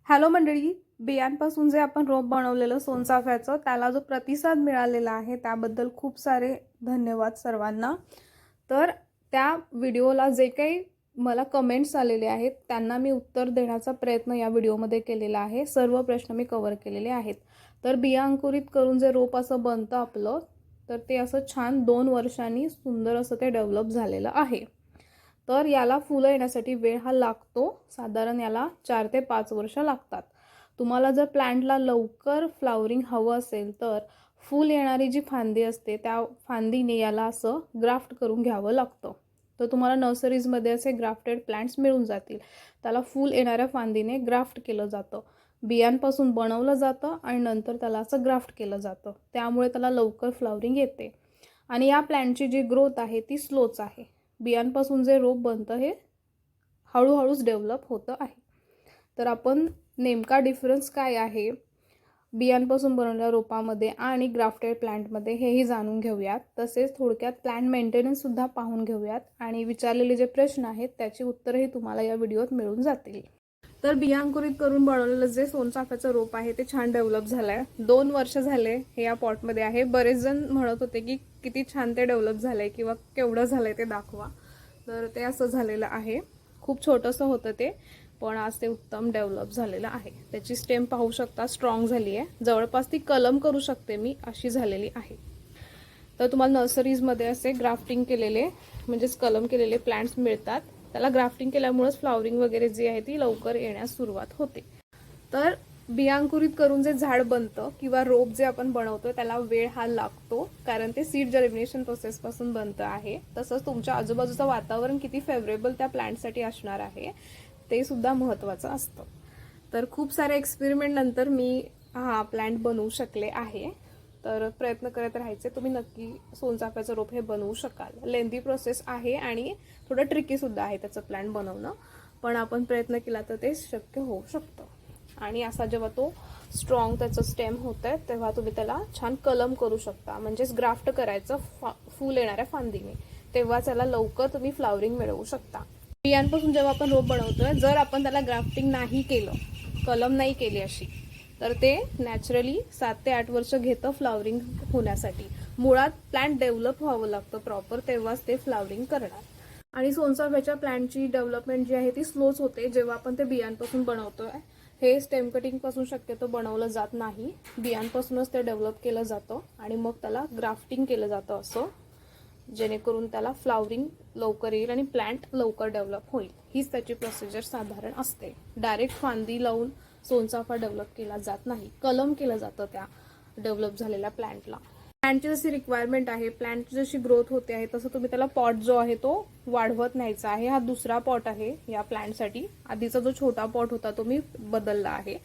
Hello मंडळी, बियांपासून जे आपण रोप बनवलेलं सोनचाफ्याचं त्याला जो प्रतिसाद मिळालेला आहे त्याबद्दल खूप सारे धन्यवाद सर्वांना। तर त्या व्हिडिओला जे काही मला कमेंट्स आलेले आहेत त्यांना मी उत्तर देण्याचा प्रयत्न या व्हिडिओमध्ये केलेला आहे। सर्व प्रश्न मी कव्हर केलेले आहेत। तर बिया अंकुरित करून जे रोप असं बनतं आपलं, तर ते असं छान 2 वर्षांनी सुंदर असं ते डेव्हलप झालेलं आहे। तर याला फुलं येण्यासाठी वेळ हा लागतो, साधारण याला 4 ते 5 वर्ष लागतात। तुम्हाला जर प्लांटला लवकर फ्लावरिंग हवं असेल तर फूल येणारी जी फांदी असते त्या फांदीने याला असं ग्राफ्ट करून घ्यावं लागतं। तर तुम्हाला नर्सरीजमध्ये असे ग्राफ्टेड प्लांट्स मिळून जातील। त्याला फूल येणाऱ्या फांदीने ग्राफ्ट केलं जातं, बियांपासून बनवलं जातं आणि नंतर त्याला असं ग्राफ्ट केलं जातं, त्यामुळे त्याला लवकर फ्लावरिंग येते। आणि या प्लांटची जी ग्रोथ आहे ती स्लोच आहे। बियांपासून जे रोप बनतं हे हळूहळूच डेव्हलप होतं आहे। तर आपण नेमका डिफरन्स काय आहे बियांपासून बनवलेल्या रोपामध्ये आणि ग्राफ्टेड प्लांटमध्ये हेही जाणून घेऊयात। तसेच थोडक्यात प्लांट मेंटेनन्स सुद्धा पाहून घेऊयात आणि विचारलेले जे प्रश्न आहेत त्याची उत्तरही तुम्हाला या व्हिडिओत मिळून जातील। तर बिया अंकुरित करून बनवलेलं जे सोनचाफ्याचं रोप आहे ते छान डेव्हलप झालंय। 2 वर्ष झाले हे या पॉटमध्ये आहे। बरेच जण म्हणत होते की किती छान ते डेव्हलप झालंय किंवा केवढं झालंय ते दाखवा, तर ते असं झालेलं आहे। खूप छोटंसं होतं ते, पण आज ते उत्तम डेव्हलप झालेलं आहे। त्याची स्टेम पाहू शकता, स्ट्रॉंग झाली आहे, जवळपास ती कलम करू शकते मी अशी झालेली आहे। तर तुम्हाला नर्सरीजमध्ये असे ग्राफ्टिंग केलेले म्हणजेच कलम केलेले प्लांट्स मिळतात। त्याला ग्राफ्टिंग केल्यामुळेच फ्लावरिंग वगैरे जी आहे ती लवकर येण्यास सुरुवात होते। तर बिया अंकुरित करून जे झाड बनतं किंवा रोप जे आपण बनवतो त्याला वेळ हा लागतो, कारण ते सीड जर्मिनेशन प्रोसेस पासून बनतं आहे। तसंच तुमच्या आजूबाजूचं वातावरण किती फेवरेबल त्या प्लांटसाठी असणार आहे ते सुद्धा महत्त्वाचं असतं। तर खूप सारे एक्सपेरिमेंट नंतर मी हा प्लांट बनवू शकले आहे। तर प्रयत्न करत राहायचे, तुम्ही नक्की सोनचाफ्याचं रोप हे बनवू शकाल। लेंदी प्रोसेस आहे आणि थोडं ट्रिकी सुद्धा आहे त्याचं प्लांट बनवणं, पण आपण प्रयत्न केला तर ते शक्य होऊ शकतं। आणि असा जेव्हा तो स्ट्रॉंग त्याचं स्टेम होतंय तेव्हा तुम्ही त्याला छान कलम करू शकता, म्हणजेच ग्राफ्ट करायचं फूल येणाऱ्या फांदीने, तेव्हा त्याला लवकर तुम्ही फ्लावरिंग मिळवू शकता। बियांपासून जेव्हा आपण रोप बनवतोय, जर आपण त्याला ग्राफ्टिंग नाही केलं, कलम नाही केली अशी, तर ते नॅचरली 7 ते 8 वर्ष घेतं फ्लावरिंग होण्यासाठी। मुळात प्लांट डेव्हलप व्हावं लागतं प्रॉपर, तेव्हाच ते फ्लावरिंग करणार। आणि सोनचाफ्याच्या प्लांटची डेव्हलपमेंट जी आहे ती स्लोच होते जेव्हा आपण ते बियांपासून बनवतोय। हे स्टेम कटिंग पासून शक्यतो बनवलं जात नाही, बियांपासूनच ते डेव्हलप केलं जातं आणि मग त्याला ग्राफ्टिंग केलं जातं असं, जेणेकरून त्याला फ्लावरिंग लवकर येईल आणि प्लांट लवकर डेव्हलप होईल। हीच त्याची प्रोसिजर साधारण असते। डायरेक्ट फांदी लावून सोनचाफा डेव्हलप केला जात नाही, कलम केलं जातं त्या डेव्हलप झालेल्या प्लांटला। प्लांटची जशी रिक्वायरमेंट आहे, प्लांटची जशी ग्रोथ होते आहे, तसं तुम्ही त्याला पॉट जो आहे तो वाढवत न्यायचा आहे। हा दुसरा पॉट आहे या प्लांटसाठी। आधीचा जो छोटा पॉट होता तो मी बदलला आहे,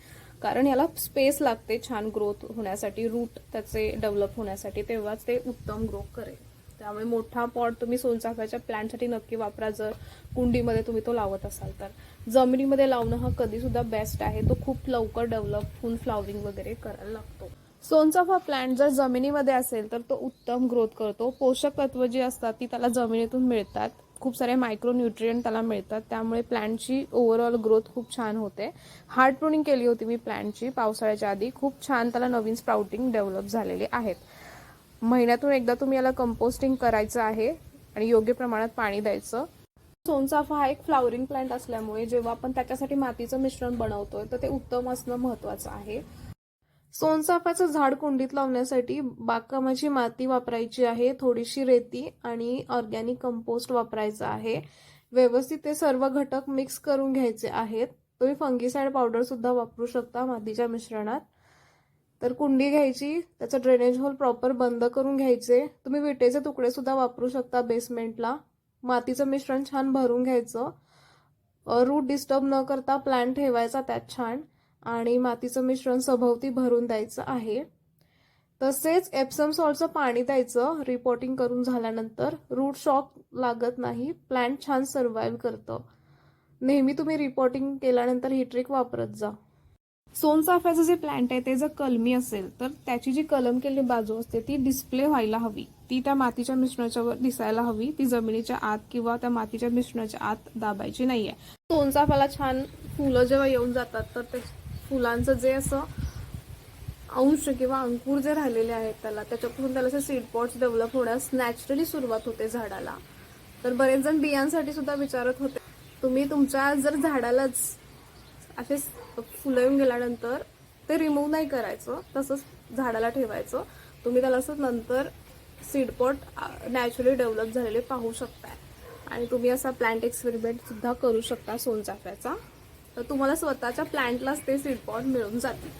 कारण याला स्पेस लागते छान ग्रोथ होण्यासाठी, रूट त्याचे डेव्हलप होण्यासाठी, तेव्हाच ते उत्तम ग्रो करेल। त्यामुळे मोठा पॉट तुम्ही सोनचाफ्याच्या प्लांटसाठी नक्की वापरा, जर कुंडीमध्ये तुम्ही तो लावत असाल तर। जमिनीमध्ये लावणं हा कधी सुद्धा बेस्ट आहे, तो खूप लवकर डेव्हलप होऊन फ्लावरिंग वगैरे करायला लागतो। सोनचाफा प्लांट जर जमिनीमध्ये असेल तर तो उत्तम ग्रोथ करतो। पोषक तत्व जी असतात ती त्याला जमिनीतून मिळतात, खूप सारे मायक्रो न्यूट्रिएंट त्याला मिळतात, त्यामुळे प्लांटची ओव्हरऑल ग्रोथ खूप छान होते। हार्ड प्रूनिंग केली होती मी प्लांटची पावसाळ्याच्या आधी, खूप छान त्याला नवीन स्प्राउटिंग डेव्हलप झालेले आहेत। महिन्यातून एकदा तुम्ही याला कंपोस्टिंग करायचं आहे आणि योग्य प्रमाणात पाणी द्यायचं। सोनचाफा हा एक फ्लावरिंग प्लांट असल्यामुळे जेव्हा आपण त्याच्यासाठी मातीचं मिश्रण बनवतोय तर ते उत्तम असणं महत्त्वाचं आहे। सोनचाफ्याचं झाड कुंडीत लावण्यासाठी बागकामाची माती वापरायची आहे, थोडीशी रेती आणि ऑर्गॅनिक कंपोस्ट वापरायचं आहे। व्यवस्थित ते सर्व घटक मिक्स करून घ्यायचे आहेत। तुम्ही फंगीसाइड पावडर सुद्धा वापरू शकता मातीच्या मिश्रणात। तर कुंडी घ्यायची, त्याचं ड्रेनेज होल प्रॉपर बंद करून घ्यायचे। तुम्ही विटेचे तुकडे सुद्धा वापरू शकता बेसमेंटला। मातीचं मिश्रण छान भरून घ्यायचं, रूट डिस्टर्ब न करता प्लांट ठेवायचा त्यात छान, आणि मातीचं मिश्रण सभोवती भरून द्यायचं आहे। तसेच एप्सम सॉल्टचं पाणी द्यायचं रिपोर्टिंग करून झाल्यानंतर, रूट शॉक लागत नाही, प्लांट छान सर्व्हाइव्ह करतं। नेहमी तुम्ही रिपोर्टिंग केल्यानंतर ही ट्रिक वापरत जा। सोनचाफ्याचं जे प्लांट आहे ते जर कलमी असेल तर त्याची जी कलम केलेली बाजू असते ती डिस्प्ले व्हायला हवी, ती त्या मातीच्या मिश्रणाच्या वर दिसायला हवी, ती जमिनीच्या आत किंवा त्या मातीच्या मिश्रणाच्या आत दाबायची नाहीये। सोनचाफ्याला छान फुलं जेव्हा येऊन जातात तर ते फुलांचं जे असं अंश किंवा अंकुर जे राहिलेले आहेत त्याच्यापासून त्याला असे सीड पॉट्स डेव्हलप होण्यास नॅचरली सुरुवात होते झाडाला. तर बरेच जण बियांसाठी सुद्धा विचारत होते. तुम्ही तुमच्या जर झाडालाच असे फुलं येऊन गेल्यानंतर ते रिमूव्ह नाही करायचं, तसंच झाडाला ठेवायचं. तुम्ही त्याला असं नंतर सीड पॉट नॅचरली डेव्हलप झालेले पाहू शकताय आणि तुम्ही असा प्लांट एक्सपेरिमेंट सुद्धा करू शकता सोनचाफ्याचा. तर तुम्हाला स्वतःच्या प्लांटलाच ते सीड पॉट मिळून जातील.